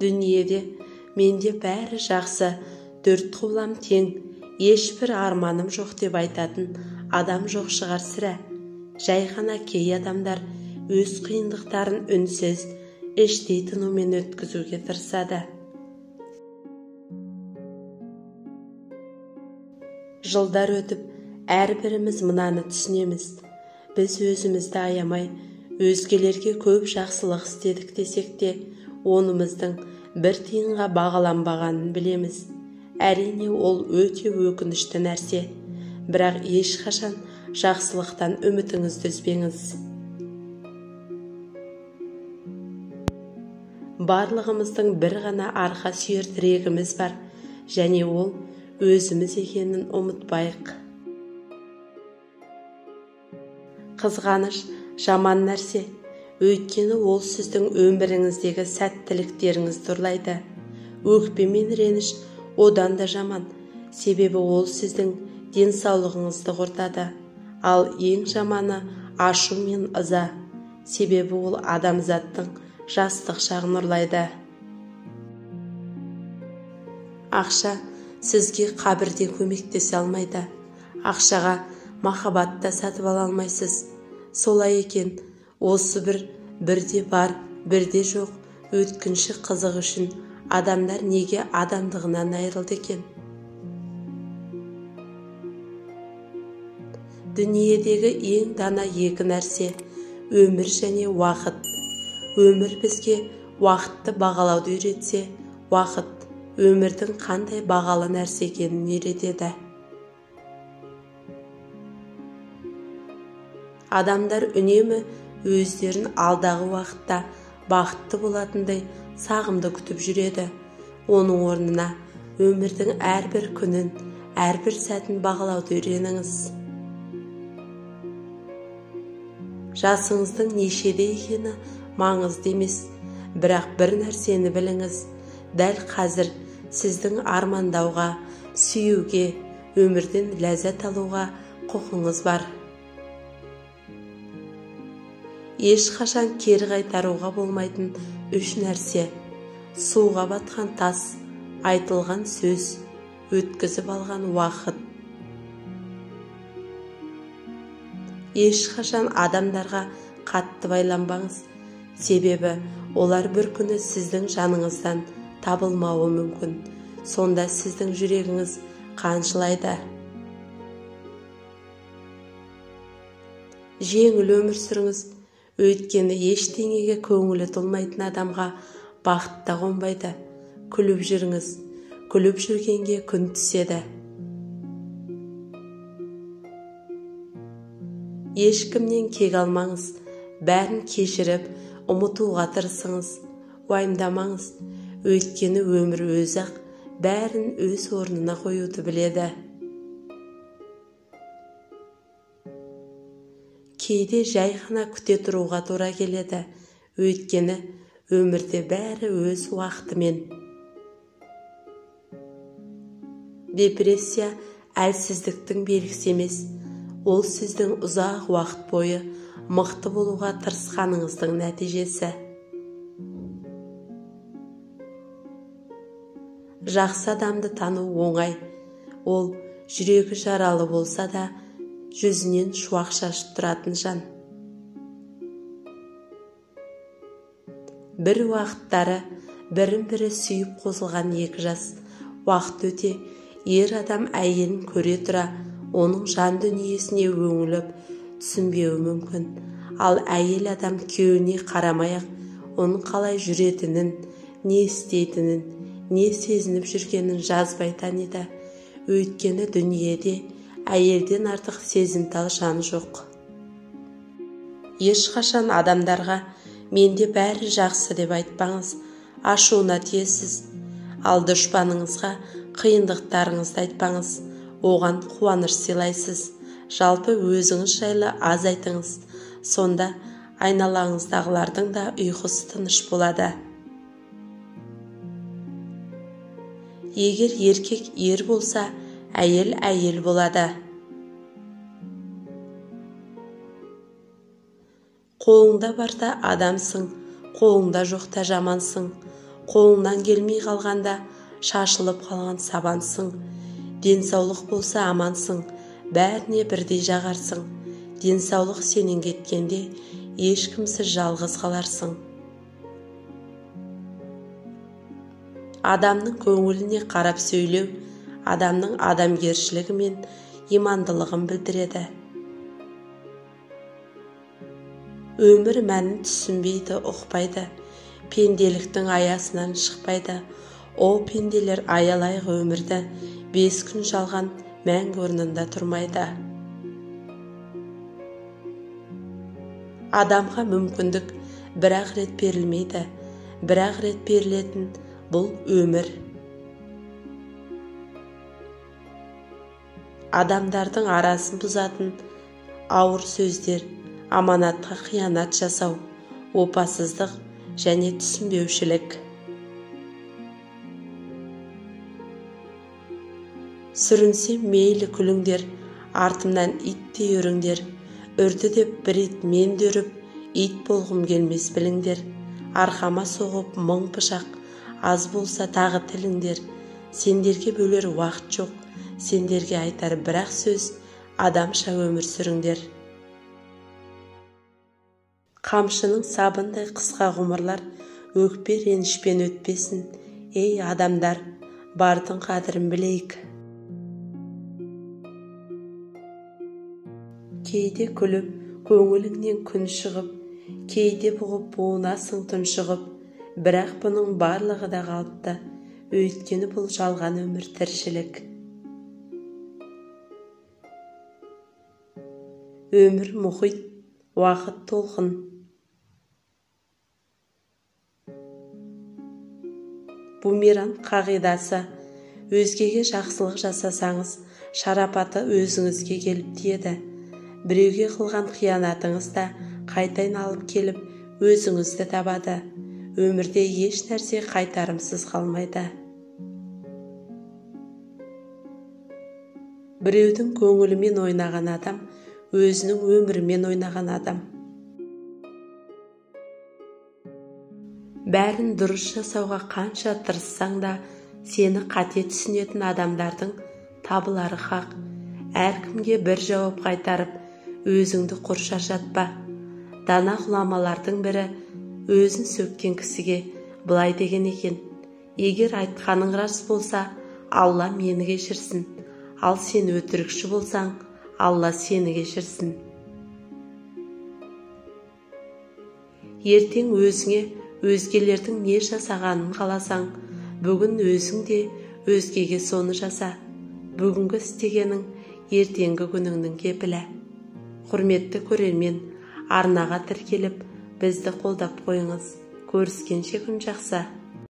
Дүниеде менде бәрі жақсы, төрт құбылам тең, ешбір арманым жоқ деп айтатын адам жоқ шығар сірә. Жай ғана кей адамдар өз қиындықтарын үнсіз, іштей тынумен өткізуге тырысады. Жылдар өтіп, әрбіріміз мынаны түсінеміз. Біз өзімізді аямай, өзгелерге көп жақсылық істедік десек те, онымыздың бір тиынға бағаланбағанын білеміз. Әрине, ол өте өкінішті нәрсе. Бірақ ешқашан жақсылықтан үмітіңізді үзбеңіз. Барлығымыздың бір ғана арқа сүйер тірегіміз бар, және ол өзіміз екенін ұмытпайық. Қызғаныш жаман нәрсе, өйткені ол сіздің өміріңіздегі сәттіліктеріңізді ұрлайды. Өкпе мен реніш одан да жаман, себебі ол сіздің денсаулығыңызды құртады. Ал ең жаманы ашу мен ыза, себебі ол адамзаттың жастық шағын ұрлайды. Ақша сізге қабірде көмектесе алмайды. Ақшаға махаббатта сатып ала алмайсыз. Солай екен, осы бірде бар, бірде жоқ өткінші қызық үшін адамдар неге адамдығынан айырылды екен? Дүниедегі ең дана екі нәрсе – өмір және уақыт. Өмір бізге уақытты бағалауды үйретсе, уақыт өмірдің қандай бағалы нәрсе екенін үйретеді. Адамдар үнемі өздерін алдағы уақытта бақытты болатындай сағымды күтіп жүреді. Оның орнына өмірдің әрбір күнін, әрбір сәтін бағалауды үйреніңіз. Жасыңыздың нешеде екені маңызды емес, бірақ бір нәрсені біліңіз. Дәл қазір сіздің армандауға, сүюге, өмірден ләззат алуға құқыңыз бар. Ешқашан кері қайтаруға болмайтын үш нәрсе: суға батқан тас, айтылған сөз, өткізіп алған уақыт. Ешқашан адамдарға қатты байланбаңыз, себебі олар бір күні сіздің жаныңыздан табылмауы мүмкін. Сонда сіздің жүрегіңіз қаншылайды. Жеңіл өмір сүріңіз, өйткені ештеңеге көңілі толмайтын адамға бақыт та қонбайды. Күліп жүріңіз, күліп жүргенге күн түседі. Ешкімнен кек алмаңыз, бәрін кешіріп, ұмытуға тырысыңыз. Уайымдамаңыз, өйткені өмір өзі-ақ бәрін өз орнына қоюды біледі. Кейде жай ғана күте тұруға тура келеді, өйткені өмірде бәрі өз уақытымен. Депрессия әлсіздіктің белгісі емес, ол сіздің ұзақ уақыт бойы мықты болуға тырысқаныңыздың нәтижесі. Жақсы адамды тану оңай, ол жүрегі жаралы болса да, жүзінен шуақ шашып тұратын жан. Бір уақыттары бірін-бірі сүйіп қосылған екі жас. Уақыт өте, ер адам әйелін көре тұра, оның жан дүниесіне өңіліп, түсінбеуі мүмкін. Ал әйел адам күйеуіне қарамай-ақ, оның қалай жүретінін, не істейтінін, не сезініп жүргенін жазбай таниды. Өйткені дүниеде әйелден артық сезімтал жан жоқ. Ешқашан адамдарға менде бәрі жақсы деп айтпаңыз, ашуына тиесіз. Ал дұшпаныңызға қиындықтарыңызды айтпаңыз, оған қуаныш сыйлайсыз. Жалпы өзіңіз жайлы аз айтыңыз, сонда айналаңыздағылардың да ұйқысы тыныш болады. Егер еркек ер болса, әйел әйел болады. Қолыңда барда адамсың, қолыңда жоқта жамансың. Қолыңнан келмей қалғанда шашылып қалған сабансың. Денсаулық болса амансың, бәріне бірдей жағарсың. Денсаулық сенен кеткенде ешкімсіз жалғыз қаларсың. Адамның көңіліне қарап сөйлеу адамның адамгершілігі мен имандылығын білдіреді. Өмір мәнін түсінбейді, ұқпайды, пенделіктің аясынан шықпайды. О пенделер, аялайық өмірді, 5 күн жалған мәңгі орнында тұрмайды. Адамға мүмкіндік бір-ақ рет берілмейді, бір-ақ рет берілетін бұл өмір. Адамдардың арасын бұзатын ауыр сөздер, аманатқа қиянат жасау, опасыздық және түсінбеушілік. Сүрінсе мейлі күліңдер, артымнан иттей өріңдер. Үрді деп бір ит мен дөріп, ит болғым келмес біліңдер. Арқама соғып мың пышақ, аз болса тағы тіліңдер. Сендерге бөлер уақыт жоқ, сендерге айтар бір-ақ сөз, адамша өмір сүріңдер. Қамшының сабындай қысқа ғұмырлар өкпе ренішпен өтпесін. Ей адамдар, бардың қадірін білейік. Кейде күліп, көңіліңнен күн шығып, кейде бұғып буынасың тұншығып, бірақ бұның барлығы да қалыпты, өйткені бұл жалған өмір, тіршілік. Өмір мұхит, уақыт толқын. Бумеранг қағидасы: өзгеге жақсылық жасасаңыз, шарапаты өзіңізге келіп тиеді. Біреуге қылған қиянатыңыз да қайта айналып келіп өзіңізді табады. Өмірде еш нәрсе қайтарымсыз қалмайды. Біреудің көңілімен ойнаған адам өзінің өмірімен ойнаған адам. Бәрін дұрыс жасауға қанша тырыссаң да, сені қате түсінетін адамдардың табылары хақ. Әркімге бір жауап қайтарып, өзіңді құр шаршатпа. Дана ғұламалардың бірі өзін сөккен кісіге былай деген екен: егер айтқаның рас болса, Алла мені кешірсін, ал сен өтірікші болсаң, Алла сені кешірсін. Ертең өзіңе өзгелердің не жасағанын қаласаң, бүгін өзің де өзгеге соны жаса. Бүгінгі істегенің ертеңгі күніңнің кепілі. Құрметті көрермен, арнаға тіркеліп, бізді қолдап қойыңыз. Көріскенше күн жақсы.